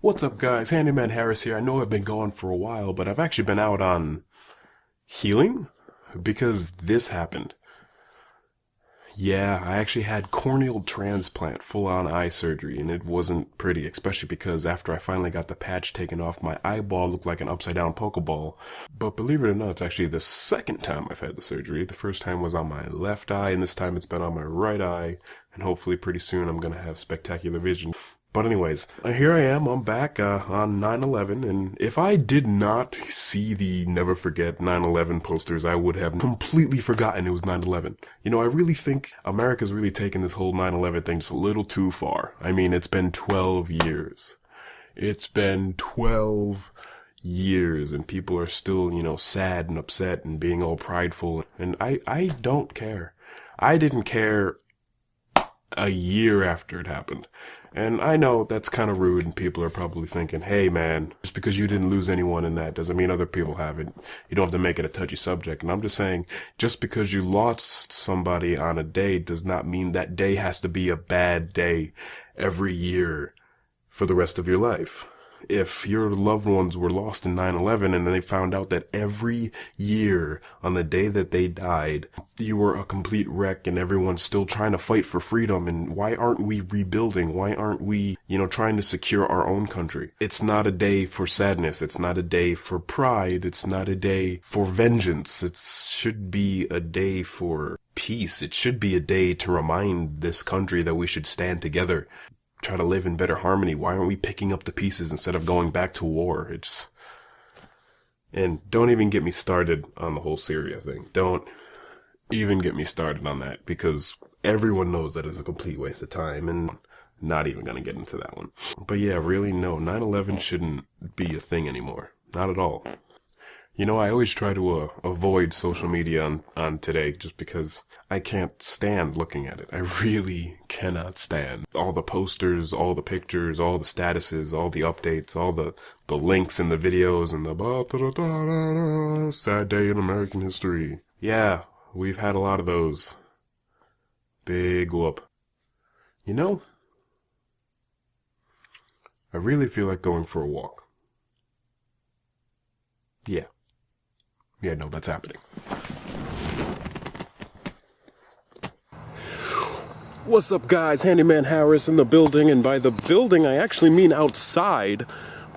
What's up, guys? Handyman Harris here. I know I've been gone for a while, but I've actually been out on healing because this happened. Yeah, I actually had corneal transplant, full-on eye surgery, and it wasn't pretty, especially because after I finally got the patch taken off, my eyeball looked like an upside-down Pokeball. But believe it or not, it's actually the second time I've had the surgery. The first time was on my left eye, and this time it's been on my right eye, and hopefully pretty soon I'm gonna have spectacular vision. But anyways, here I am, I'm back on 9/11, and if I did not see the Never Forget 9/11 posters, I would have completely forgotten it was 9/11. You know, I really think America's really taken this whole 9/11 thing just a little too far. I mean, it's been 12 years. It's been 12 years, and people are still, sad and upset and being all prideful, and I don't care. I didn't care a year after it happened. And I know that's kind of rude, and people are probably thinking, hey man, just because you didn't lose anyone in that doesn't mean other people haven't. You don't have to make it a touchy subject. And I'm just saying, just because you lost somebody on a day does not mean that day has to be a bad day every year for the rest of your life. If your loved ones were lost in 9/11 and then they found out that every year on the day that they died, you were a complete wreck and everyone's still trying to fight for freedom, and why aren't we rebuilding? Why aren't we, trying to secure our own country? It's not a day for sadness. It's not a day for pride. It's not a day for vengeance. It should be a day for peace. It should be a day to remind this country that we should stand together. Try to live in better harmony. Why aren't we picking up the pieces instead of going back to war? And don't even get me started on the whole Syria thing. Don't even get me started on that, because everyone knows that is a complete waste of time, and not even gonna get into that one. But yeah, really, no, 9/11 shouldn't be a thing anymore. Not at all. I always try to avoid social media on today just because I can't stand looking at it. I really cannot stand all the posters, all the pictures, all the statuses, all the updates, all the links in the videos, and the sad day in American history. Yeah, we've had a lot of those. Big whoop. I really feel like going for a walk. Yeah, no, that's happening. What's up, guys? Handyman Harris in the building, and by the building I actually mean outside,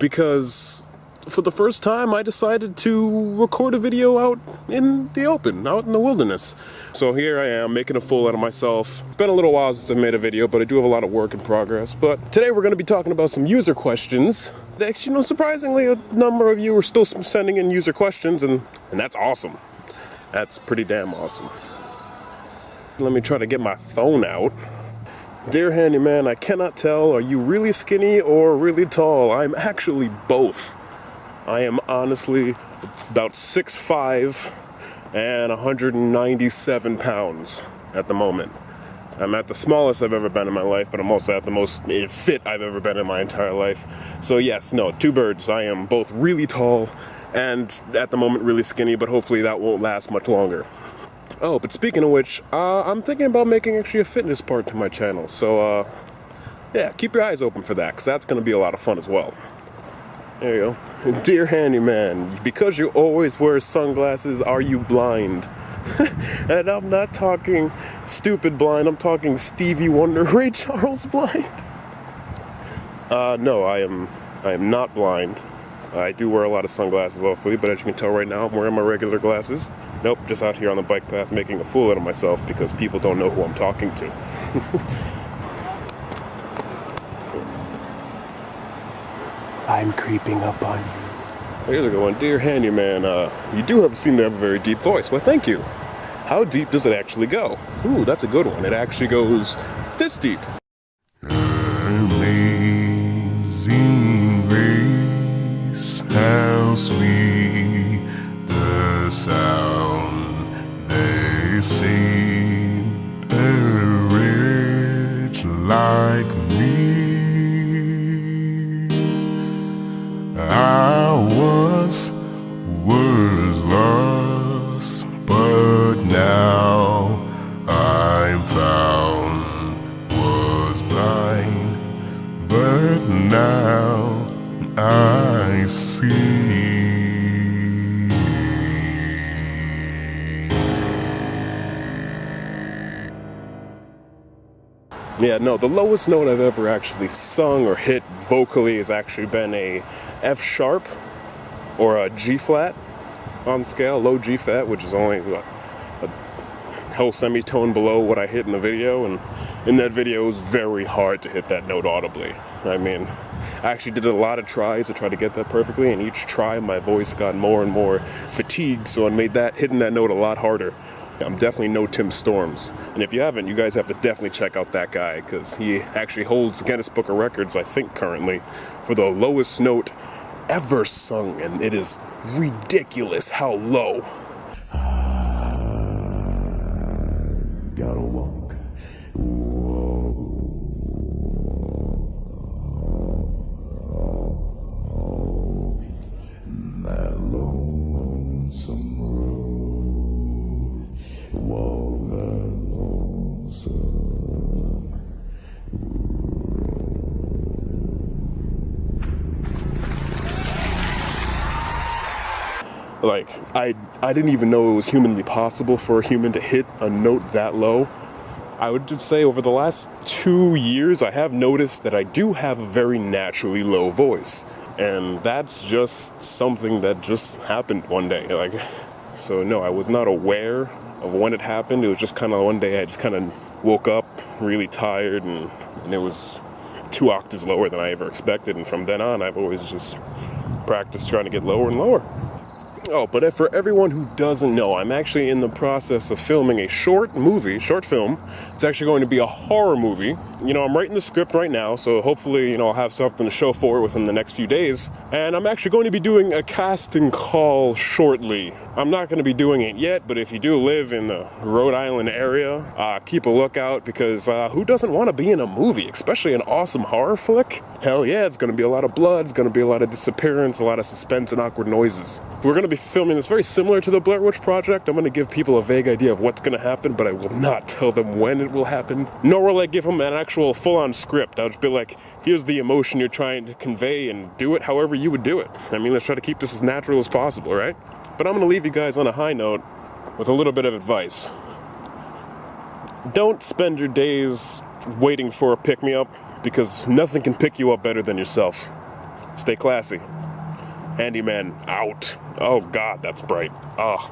because for the first time I decided to record a video out in the open, out in the wilderness. So here I am, making a fool out of myself. It's been a little while since I made a video, but I do have a lot of work in progress. But today we're going to be talking about some user questions. Actually, surprisingly, a number of you are still sending in user questions, and that's awesome. That's pretty damn awesome. Let me try to get my phone out. Dear Handyman, I cannot tell, are you really skinny or really tall? I'm actually both. I am honestly about 6'5", and 197 pounds at the moment. I'm at the smallest I've ever been in my life, but I'm also at the most fit I've ever been in my entire life. So yes, no, two birds. I am both really tall and at the moment really skinny, but hopefully that won't last much longer. Oh, but speaking of which, I'm thinking about making actually a fitness part to my channel. So yeah, keep your eyes open for that, because that's going to be a lot of fun as well. There you go. Dear Handyman, because you always wear sunglasses, are you blind? And I'm not talking stupid blind, I'm talking Stevie Wonder, Ray Charles blind. No, I am not blind. I do wear a lot of sunglasses, hopefully, but as you can tell right now, I'm wearing my regular glasses. Nope, just out here on the bike path making a fool out of myself because people don't know who I'm talking to. I'm creeping up on you. Here's a good one. Dear Handyman, you do seem to have a very deep voice. Well, thank you. How deep does it actually go? Ooh, that's a good one. It actually goes this deep. Amazing grace, how sweet the sound they saved a wretch like me. I was lost, but now I'm found. Was blind, but now I see. Yeah, no, the lowest note I've ever actually sung or hit vocally has actually been a F sharp or a G flat on scale, low G flat, which is only a whole semitone below what I hit in the video, and in that video it was very hard to hit that note audibly. I mean, I actually did a lot of tries to try to get that perfectly, and each try my voice got more and more fatigued, so it made that hitting that note a lot harder. I'm definitely no Tim Storms, and if you haven't, you guys have to definitely check out that guy, because he actually holds the Guinness Book of Records, I think currently, for the lowest note ever sung, and it is ridiculous how low. Gotta walk. That lonesome road. Walk that lonesome. Like, I didn't even know it was humanly possible for a human to hit a note that low. I would just say over the last 2 years, I have noticed that I do have a very naturally low voice. And that's just something that just happened one day. Like, so no, I was not aware of when it happened. It was just kind of one day I just kind of woke up really tired, and it was 2 octaves lower than I ever expected. And from then on, I've always just practiced trying to get lower and lower. Oh, but for everyone who doesn't know, I'm actually in the process of filming a short film. It's actually going to be a horror movie. You know, I'm writing the script right now, so hopefully, you know, I'll have something to show for it within the next few days. And I'm actually going to be doing a casting call shortly. I'm not going to be doing it yet, but if you do live in the Rhode Island area, keep a lookout, because who doesn't want to be in a movie, especially an awesome horror flick? Hell yeah, it's going to be a lot of blood, it's going to be a lot of disappearance, a lot of suspense and awkward noises. We're going to be filming this very similar to the Blair Witch Project. I'm going to give people a vague idea of what's going to happen, but I will not tell them when it will happen, nor will I give them an actual full-on script. I'll just be like, here's the emotion you're trying to convey, and do it however you would do it. I mean, let's try to keep this as natural as possible, right? But I'm going to leave you guys on a high note with a little bit of advice. Don't spend your days waiting for a pick-me-up, because nothing can pick you up better than yourself. Stay classy. Handyman out. Oh God, that's bright. Oh.